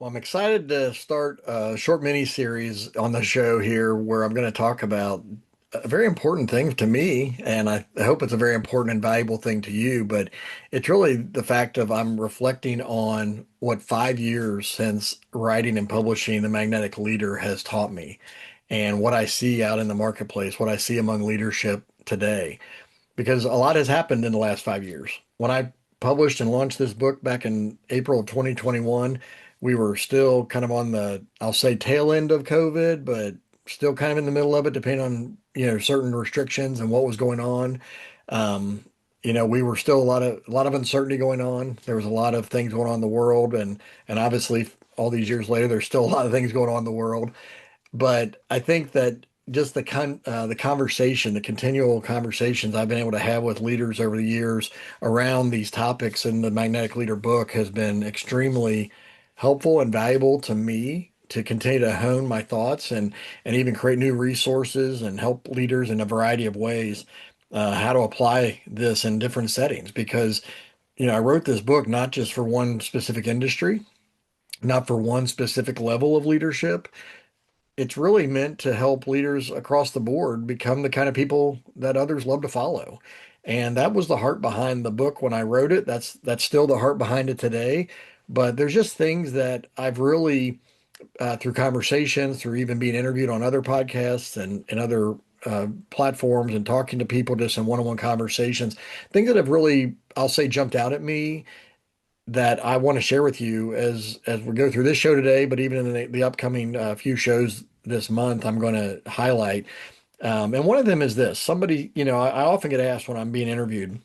Well, I'm excited to start a short mini series on the show here where I'm going to talk about a very important thing to me, and I hope it's a very important and valuable thing to you. But it's really the fact of I'm reflecting on what 5 years since writing and publishing The Magnetic Leader has taught me, and what I see out in the marketplace, what I see among leadership today because a lot has happened in the last 5 years. When I published and launched this book back in April of 2021, we were still kind of on the, I'll say, tail end of COVID, but still kind of in the middle of it, depending on, certain restrictions and what was going on. Um, we were still a lot of uncertainty going on. There was a lot of things going on in the world, and obviously all these years later, there's still a lot of things going on in the world. But I think that just the conversation, the continual conversations I've been able to have with leaders over the years around these topics in the Magnetic Leader book has been extremely helpful and valuable to me to continue to hone my thoughts and even create new resources and help leaders in a variety of ways how to apply this in different settings. Because I wrote this book not just for one specific industry, not for one specific level of leadership. It's really meant to help leaders across the board become the kind of people that others love to follow. And that was the heart behind the book when I wrote it. That's still the heart behind it today. But there's just things that I've really, through conversations, through even being interviewed on other podcasts and other platforms and talking to people just in one-on-one conversations, things that have really, I'll say, jumped out at me that I want to share with you as we go through this show today, but even in the upcoming few shows this month, I'm going to highlight. And one of them is this. Somebody, I often get asked when I'm being interviewed,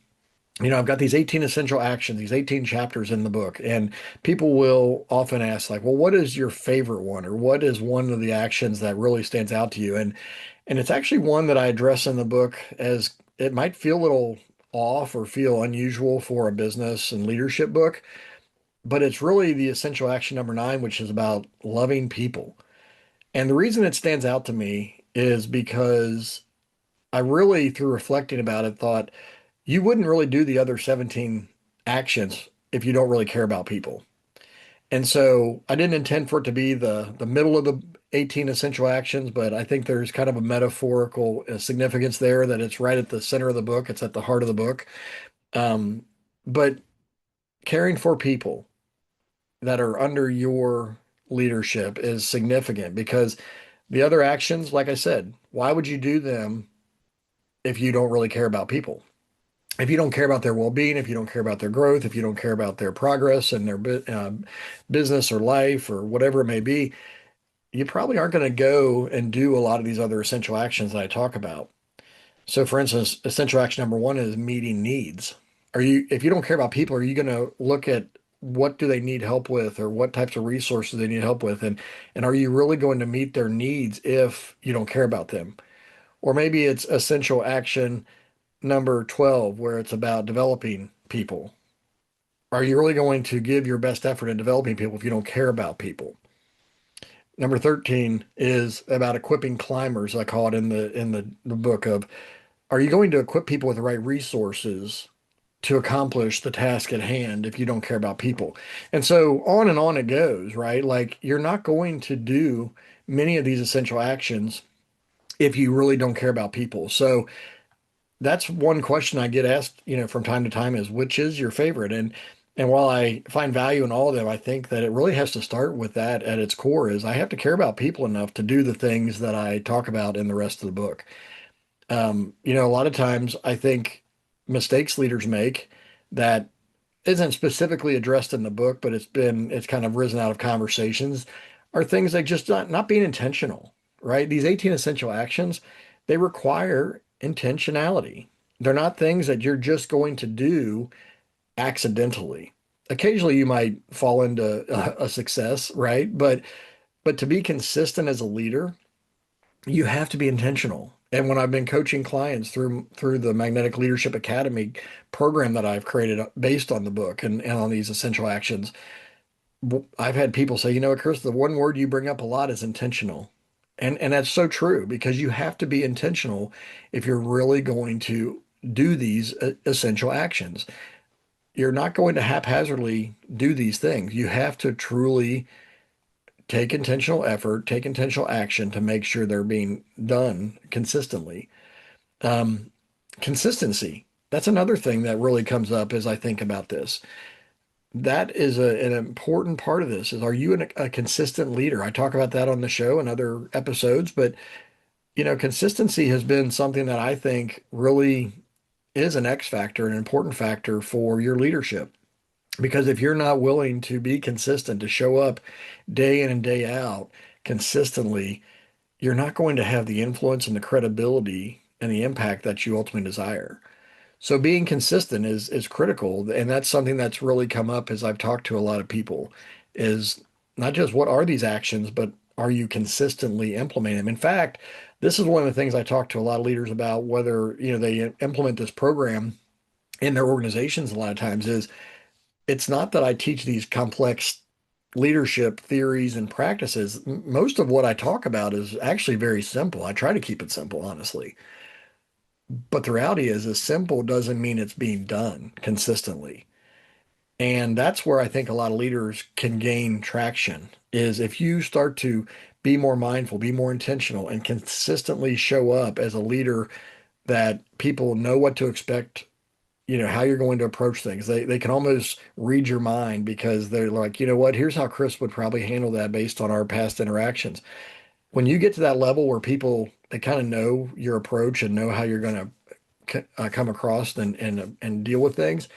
I've got these 18 essential actions, these 18 chapters in the book, and people will often ask, like, well, what is your favorite one, or what is one of the actions that really stands out to you? And it's actually one that I address in the book as it might feel a little off or feel unusual for a business and leadership book, but it's really the essential action number 9, which is about loving people. And the reason it stands out to me is because I really, through reflecting about it, thought you wouldn't really do the other 17 actions if you don't really care about people. And so I didn't intend for it to be the middle of the 18 essential actions, but I think there's kind of a metaphorical significance there that it's right at the center of the book. It's at the heart of the book. Um, but caring for people that are under your leadership is significant because the other actions, like I said, why would you do them if you don't really care about people? If you don't care about their well-being, if you don't care about their growth, if you don't care about their progress and their business or life or whatever it may be, you probably aren't going to go and do a lot of these other essential actions that I talk about. So, for instance, essential action number 1 is meeting needs. If you don't care about people, are you going to look at what do they need help with or what types of resources they need help with? And are you really going to meet their needs if you don't care about them? Or maybe it's essential action number 12, where it's about developing people. Are you really going to give your best effort in developing people if you don't care about people? Number 13 is about equipping climbers, I call it in the book of, are you going to equip people with the right resources to accomplish the task at hand if you don't care about people? And so on and on it goes, right? Like you're not going to do many of these essential actions if you really don't care about people. So that's one question I get asked, from time to time is which is your favorite? And while I find value in all of them, I think that it really has to start with that at its core is I have to care about people enough to do the things that I talk about in the rest of the book. A lot of times I think mistakes leaders make that isn't specifically addressed in the book, but it's kind of risen out of conversations are things like just not being intentional, right? These 18 essential actions, they require intentionality. They're not things that you're just going to do accidentally. Occasionally you might fall into a success, right? But to be consistent as a leader, you have to be intentional. And when I've been coaching clients through the Magnetic Leadership Academy program that I've created based on the book and on these essential actions, I've had people say, you know what, Chris, the one word you bring up a lot is intentional. And that's so true because you have to be intentional if you're really going to do these essential actions. You're not going to haphazardly do these things. You have to truly take intentional effort, take intentional action to make sure they're being done consistently. Um, Consistency. That's another thing that really comes up as I think about this. That is an important part of this is, are you a consistent leader? I talk about that on the show and other episodes, but consistency has been something that I think really is an X factor, an important factor for your leadership. Because if you're not willing to be consistent, to show up day in and day out consistently, you're not going to have the influence and the credibility and the impact that you ultimately desire. So being consistent is critical, and that's something that's really come up as I've talked to a lot of people, is not just what are these actions, but are you consistently implementing them? In fact, this is one of the things I talk to a lot of leaders about, whether, they implement this program in their organizations a lot of times, is it's not that I teach these complex leadership theories and practices. Most of what I talk about is actually very simple. I try to keep it simple, honestly. But the reality is simple doesn't mean it's being done consistently. And that's where I think a lot of leaders can gain traction is if you start to be more mindful, be more intentional, and consistently show up as a leader that people know what to expect, how you're going to approach things. They can almost read your mind because they're like, you know what, here's how Chris would probably handle that based on our past interactions. When you get to that level where people they kind of know your approach and know how you're going to come across and deal with things,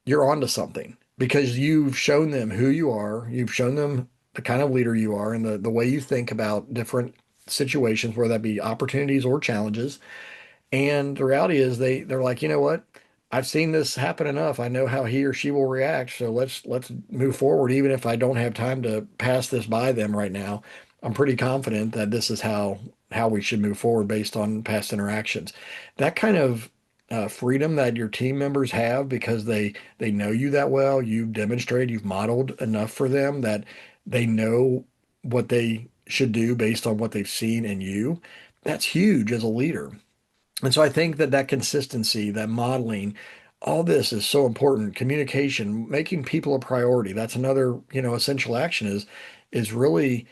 you're onto something because you've shown them who you are, you've shown them the kind of leader you are and the way you think about different situations, whether that be opportunities or challenges. And the reality is they're like, you know what? I've seen this happen enough. I know how he or she will react. So let's move forward. Even if I don't have time to pass this by them right now, I'm pretty confident that this is how we should move forward based on past interactions. That kind of freedom that your team members have because they know you that well, you've demonstrated, you've modeled enough for them that they know what they should do based on what they've seen in you. That's huge as a leader. And so I think that that consistency, that modeling, all this is so important. Communication, making people a priority. That's another, essential action is really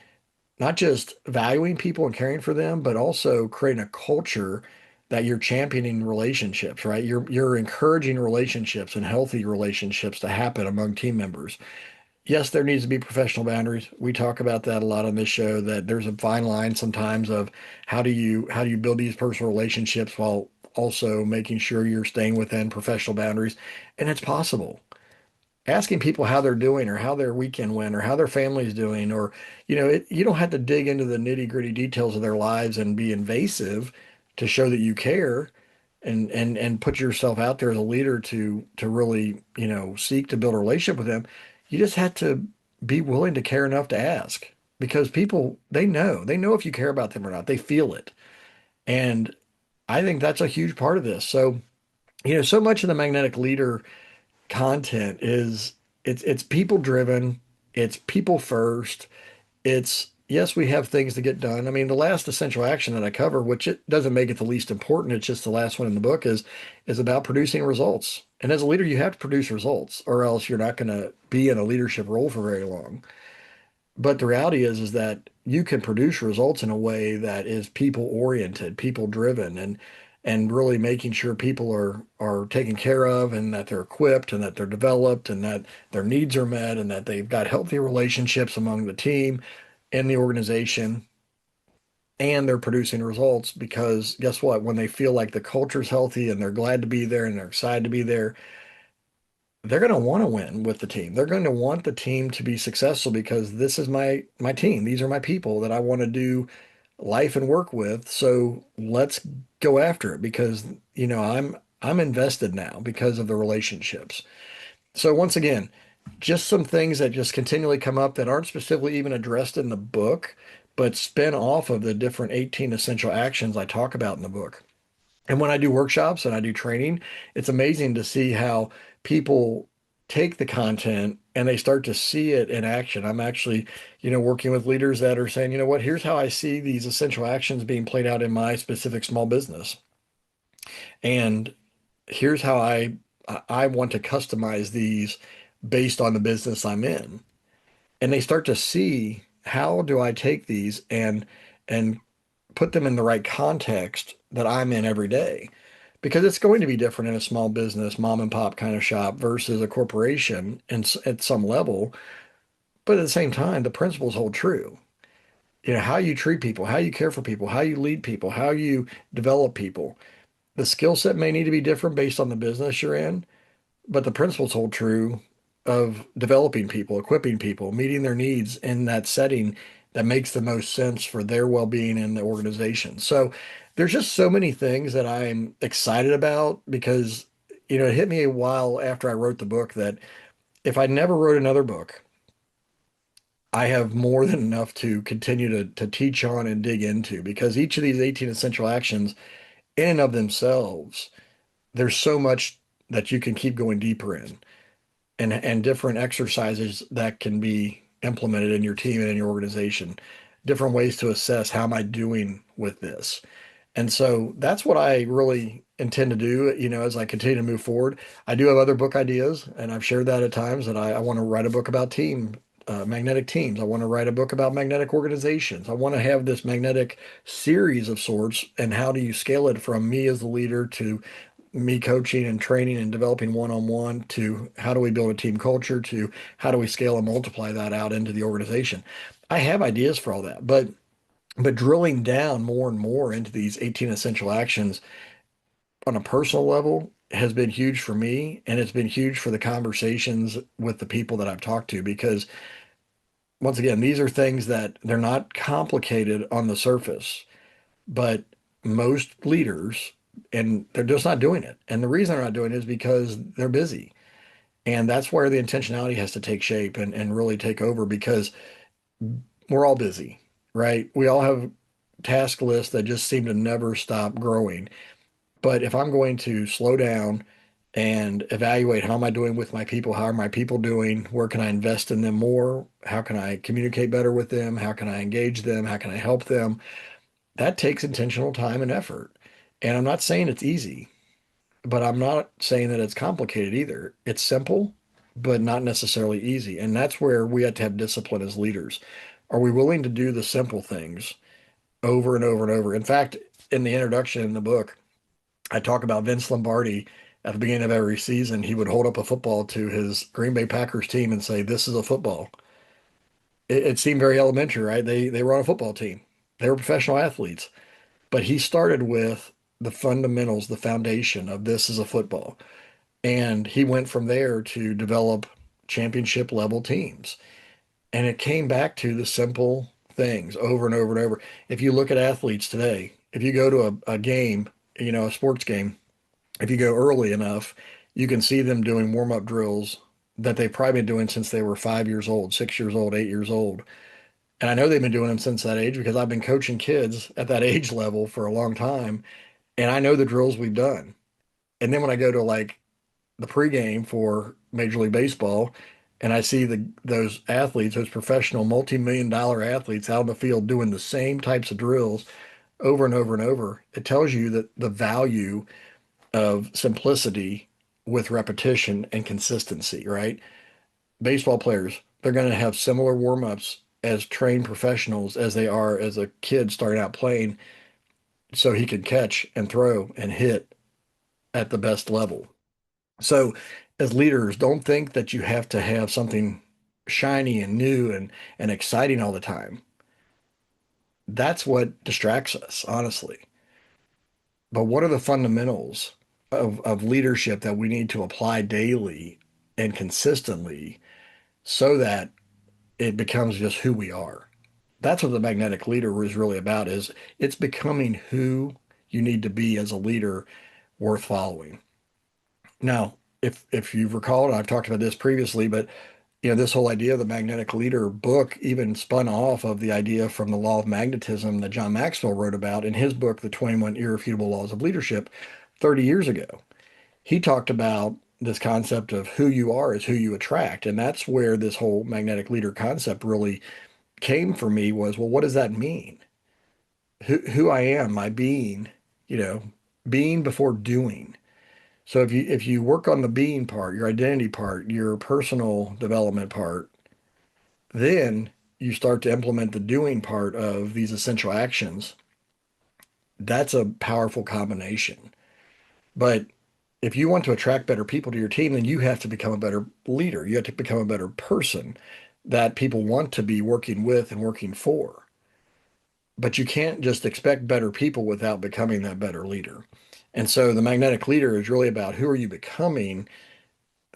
not just valuing people and caring for them, but also creating a culture that you're championing relationships, right? You're encouraging relationships and healthy relationships to happen among team members. Yes, there needs to be professional boundaries. We talk about that a lot on this show, that there's a fine line sometimes of how do you build these personal relationships while also making sure you're staying within professional boundaries. And it's possible. Asking people how they're doing or how their weekend went or how their family's doing, or, you don't have to dig into the nitty-gritty details of their lives and be invasive to show that you care and put yourself out there as a leader to really, seek to build a relationship with them. You just have to be willing to care enough to ask because people, they know if you care about them or not. They feel it. And I think that's a huge part of this. So, so much of the magnetic leader content is it's people driven, it's people first. It's yes, we have things to get done. I mean, the last essential action that I cover, which it doesn't make it the least important, it's just the last one in the book, is about producing results. And as a leader, you have to produce results, or else you're not going to be in a leadership role for very long. But the reality is that you can produce results in a way that is people oriented, people driven, and really making sure people are taken care of and that they're equipped and that they're developed and that their needs are met and that they've got healthy relationships among the team and the organization and they're producing results because guess what? When they feel like the culture's healthy and they're glad to be there and they're excited to be there, they're going to want to win with the team. They're going to want the team to be successful because this is my team. These are my people that I want to do life and work with. So let's go after it because I'm invested now because of the relationships. So once again, just some things that just continually come up that aren't specifically even addressed in the book, but spin off of the different 18 essential actions I talk about in the book. And when I do workshops and I do training, it's amazing to see how people take the content and they start to see it in action. I'm actually, working with leaders that are saying, you know what, here's how I see these essential actions being played out in my specific small business. And here's how I want to customize these based on the business I'm in. And they start to see how do I take these and put them in the right context that I'm in every day? Because it's going to be different in a small business, mom and pop kind of shop versus a corporation and at some level. But at the same time, the principles hold true. You know, how you treat people, how you care for people, how you lead people, how you develop people. The skill set may need to be different based on the business you're in, but the principles hold true of developing people, equipping people, meeting their needs in that setting that makes the most sense for their well-being in the organization. So there's just so many things that I'm excited about because, it hit me a while after I wrote the book that if I never wrote another book, I have more than enough to continue to teach on and dig into because each of these 18 essential actions in and of themselves, there's so much that you can keep going deeper in and different exercises that can be implemented in your team and in your organization, different ways to assess how am I doing with this. And so that's what I really intend to do, as I continue to move forward. I do have other book ideas, and I've shared that at times that I want to write a book about magnetic teams. I want to write a book about magnetic organizations. I want to have this magnetic series of sorts. And how do you scale it from me as the leader to me coaching and training and developing one-on-one to how do we build a team culture to how do we scale and multiply that out into the organization. I have ideas for all that, but drilling down more and more into these 18 essential actions on a personal level has been huge for me, and it's been huge for the conversations with the people that I've talked to because once again, these are things that they're not complicated on the surface, but most leaders and they're just not doing it. And the reason they're not doing it is because they're busy. And that's where the intentionality has to take shape and really take over because we're all busy, right? We all have task lists that just seem to never stop growing. But if I'm going to slow down and evaluate how am I doing with my people, how are my people doing, where can I invest in them more, how can I communicate better with them, how can I engage them, how can I help them, that takes intentional time and effort. And I'm not saying it's easy, but I'm not saying that it's complicated either. It's simple, but not necessarily easy. And that's where we have to have discipline as leaders. Are we willing to do the simple things over and over and over? In fact, in the introduction in the book, I talk about Vince Lombardi at the beginning of every season. He would hold up a football to his Green Bay Packers team and say, "This is a football." It seemed very elementary, right? They were on a football team. They were professional athletes. But he started with the fundamentals, the foundation of this is a football. And he went from there to develop championship level teams. And it came back to the simple things over and over and over. If you look at athletes today, if you go to a game, a sports game, if you go early enough, you can see them doing warm up drills that they've probably been doing since they were 5 years old, 6 years old, 8 years old. And I know they've been doing them since that age because I've been coaching kids at that age level for a long time. And I know the drills we've done. And then when I go to like the pregame for Major League Baseball and I see those athletes, those professional multi-million dollar athletes out in the field doing the same types of drills over and over and over, it tells you that the value of simplicity with repetition and consistency, right? Baseball players, they're going to have similar warm-ups as trained professionals as they are as a kid starting out playing so he can catch and throw and hit at the best level. So, as leaders, don't think that you have to have something shiny and new and exciting all the time. That's what distracts us, honestly. But what are the fundamentals of leadership that we need to apply daily and consistently so that it becomes just who we are? That's what the magnetic leader is really about, is it's becoming who you need to be as a leader worth following. Now, if you've recalled, and I've talked about this previously, but this whole idea of the magnetic leader book even spun off of the idea from the law of magnetism that John Maxwell wrote about in his book, The 21 Irrefutable Laws of Leadership, 30 years ago. He talked about this concept of who you are is who you attract. And that's where this whole magnetic leader concept really came for me was, well, what does that mean? Who I am, my being, you know, being before doing. So if you work on the being part, your identity part, your personal development part, then you start to implement the doing part of these essential actions, that's a powerful combination. But if you want to attract better people to your team, then you have to become a better leader. You have to become a better person that people want to be working with and working for. But you can't just expect better people without becoming that better leader. And so the magnetic leader is really about who are you becoming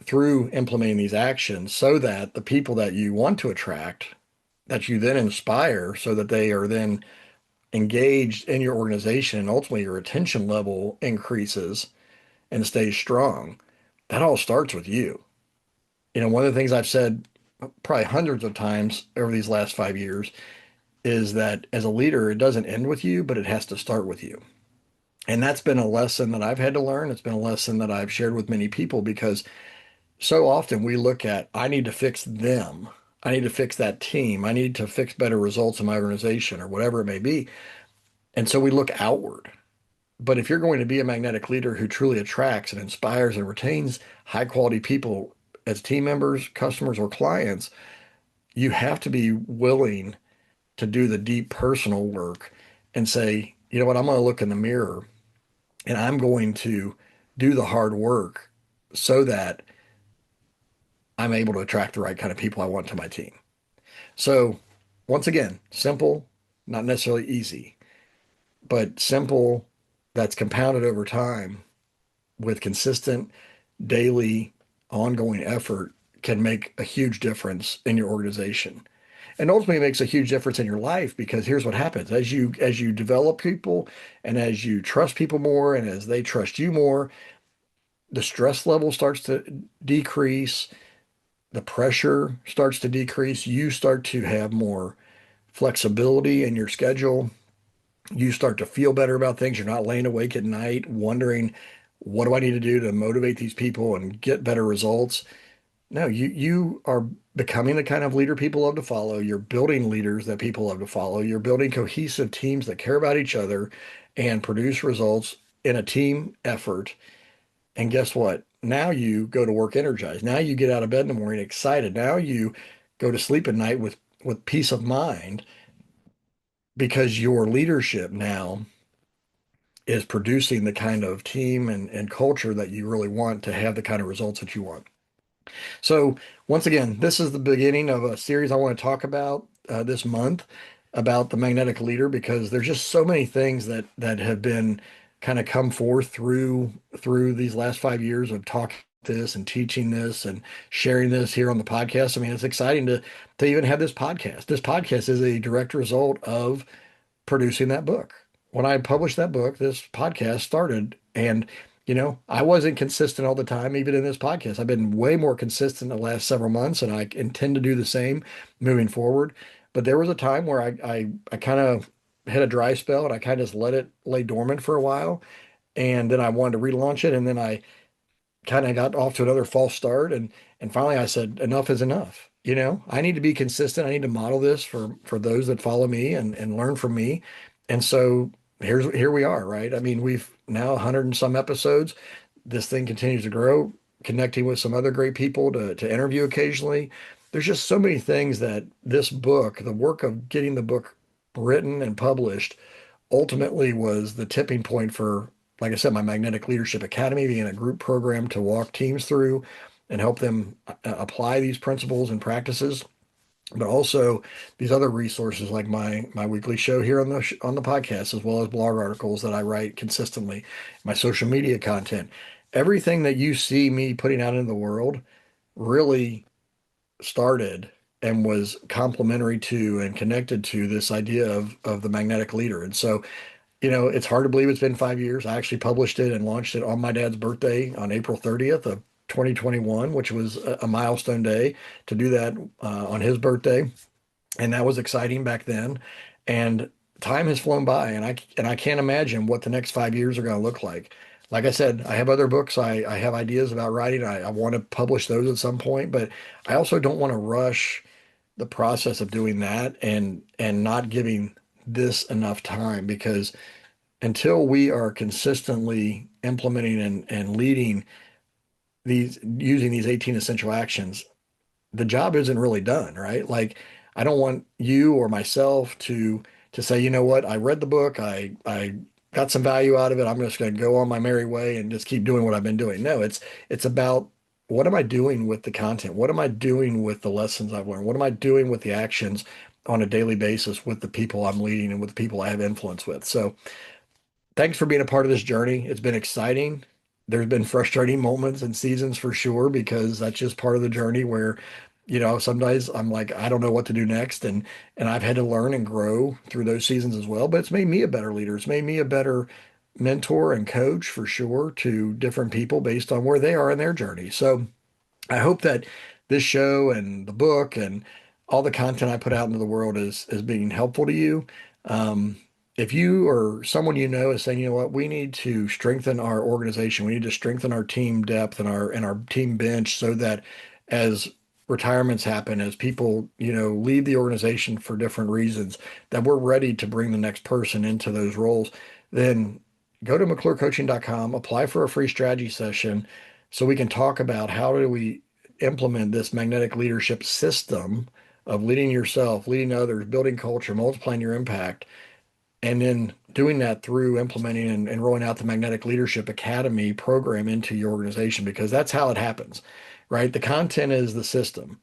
through implementing these actions so that the people that you want to attract, that you then inspire so that they are then engaged in your organization and ultimately your attention level increases and stays strong. That all starts with you. One of the things I've said probably hundreds of times over these last 5 years is that as a leader, it doesn't end with you, but it has to start with you. And that's been a lesson that I've had to learn. It's been a lesson that I've shared with many people because so often we look at, I need to fix them. I need to fix that team. I need to fix better results in my organization or whatever it may be. And so we look outward. But if you're going to be a magnetic leader who truly attracts and inspires and retains high quality people as team members, customers, or clients, you have to be willing to do the deep personal work and say, you know what, I'm going to look in the mirror and I'm going to do the hard work so that I'm able to attract the right kind of people I want to my team. So, once again, simple, not necessarily easy, but simple that's compounded over time with consistent daily ongoing effort can make a huge difference in your organization and ultimately makes a huge difference in your life because here's what happens as you develop people and as you trust people more and as they trust you more, the stress level starts to decrease, the pressure starts to decrease, you start to have more flexibility in your schedule, you start to feel better about things, you're not laying awake at night wondering what do I need to do to motivate these people and get better results. No, you are becoming the kind of leader people love to follow. You're building leaders that people love to follow. You're building cohesive teams that care about each other and produce results in a team effort. And guess what? Now you go to work energized. Now you get out of bed in the morning excited. Now you go to sleep at night with peace of mind because your leadership now is producing the kind of team and culture that you really want to have the kind of results that you want. So, once again, this is the beginning of a series I want to talk about this month about the magnetic leader because there's just so many things that have been kind of come forth through these last 5 years of talking this and teaching this and sharing this here on the podcast. I mean, it's exciting to even have this podcast. This podcast is a direct result of producing that book. When I published that book, this podcast started. And, I wasn't consistent all the time, even in this podcast. I've been way more consistent the last several months, and I intend to do the same moving forward. But there was a time where I kind of had a dry spell and I kind of just let it lay dormant for a while. And then I wanted to relaunch it. And then I kind of got off to another false start and finally I said enough is enough. I need to be consistent. I need to model this for those that follow me and learn from me. And so here we are, right? I mean, we've now 100 and some episodes. This thing continues to grow, connecting with some other great people to interview occasionally. There's just so many things that this book, the work of getting the book written and published ultimately was the tipping point for, like I said, my Magnetic Leadership Academy being a group program to walk teams through and help them apply these principles and practices, but also these other resources like my weekly show here on the podcast, as well as blog articles that I write consistently, my social media content, everything that you see me putting out into the world really started and was complementary to and connected to this idea of the magnetic leader. And so it's hard to believe it's been 5 years. I actually published it and launched it on my dad's birthday on April 30th of 2021, which was a milestone day to do that on his birthday. And that was exciting back then. And time has flown by, and I can't imagine what the next 5 years are going to look like. Like I said, I have other books I have ideas about writing. I want to publish those at some point, but I also don't want to rush the process of doing that and not giving this enough time because until we are consistently implementing and leading these using these 18 essential actions, the job isn't really done, right? Like I don't want you or myself to say, you know what, I read the book, I got some value out of it. I'm just going to go on my merry way and just keep doing what I've been doing. No, it's about what am I doing with the content? What am I doing with the lessons I've learned? What am I doing with the actions on a daily basis with the people I'm leading and with the people I have influence with? So thanks for being a part of this journey. It's been exciting. There's been frustrating moments and seasons for sure, because that's just part of the journey where, some days I'm like, I don't know what to do next. And I've had to learn and grow through those seasons as well. But it's made me a better leader. It's made me a better mentor and coach for sure to different people based on where they are in their journey. So I hope that this show and the book and all the content I put out into the world is being helpful to you. Um, if you or someone you know is saying, you know what, we need to strengthen our organization, we need to strengthen our team depth and our team bench so that as retirements happen, as people, leave the organization for different reasons, that we're ready to bring the next person into those roles, then go to McClureCoaching.com, apply for a free strategy session so we can talk about how do we implement this magnetic leadership system of leading yourself, leading others, building culture, multiplying your impact, and then doing that through implementing and rolling out the Magnetic Leadership Academy program into your organization, because that's how it happens, right? The content is the system.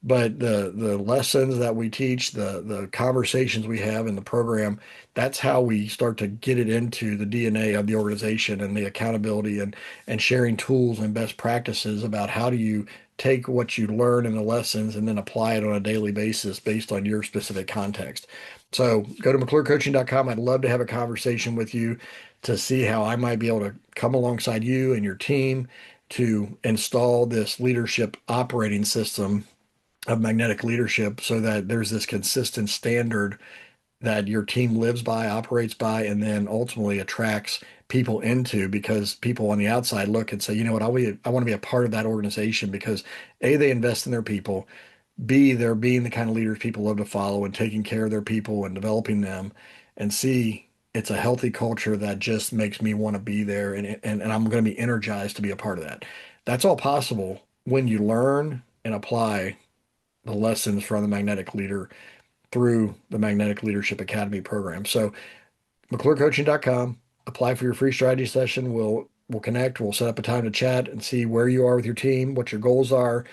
But the lessons that we teach, the conversations we have in the program, that's how we start to get it into the DNA of the organization, and the accountability and sharing tools and best practices about how do you take what you learn in the lessons and then apply it on a daily basis based on your specific context. So go to McClureCoaching.com. I'd love to have a conversation with you to see how I might be able to come alongside you and your team to install this leadership operating system of magnetic leadership so that there's this consistent standard that your team lives by, operates by, and then ultimately attracts people into, because people on the outside look and say, you know what, I want to be a part of that organization because A, they invest in their people, B, they're being the kind of leaders people love to follow and taking care of their people and developing them, and C, it's a healthy culture that just makes me want to be there and I'm going to be energized to be a part of that. That's all possible when you learn and apply the lessons from the Magnetic Leader through the Magnetic Leadership Academy program. So McClureCoaching.com, apply for your free strategy session. We'll connect. We'll set up a time to chat and see where you are with your team, what your goals are,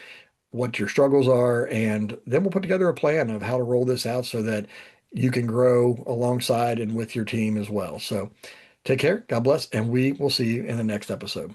what your struggles are, and then we'll put together a plan of how to roll this out so that you can grow alongside and with your team as well. So take care. God bless, and we will see you in the next episode.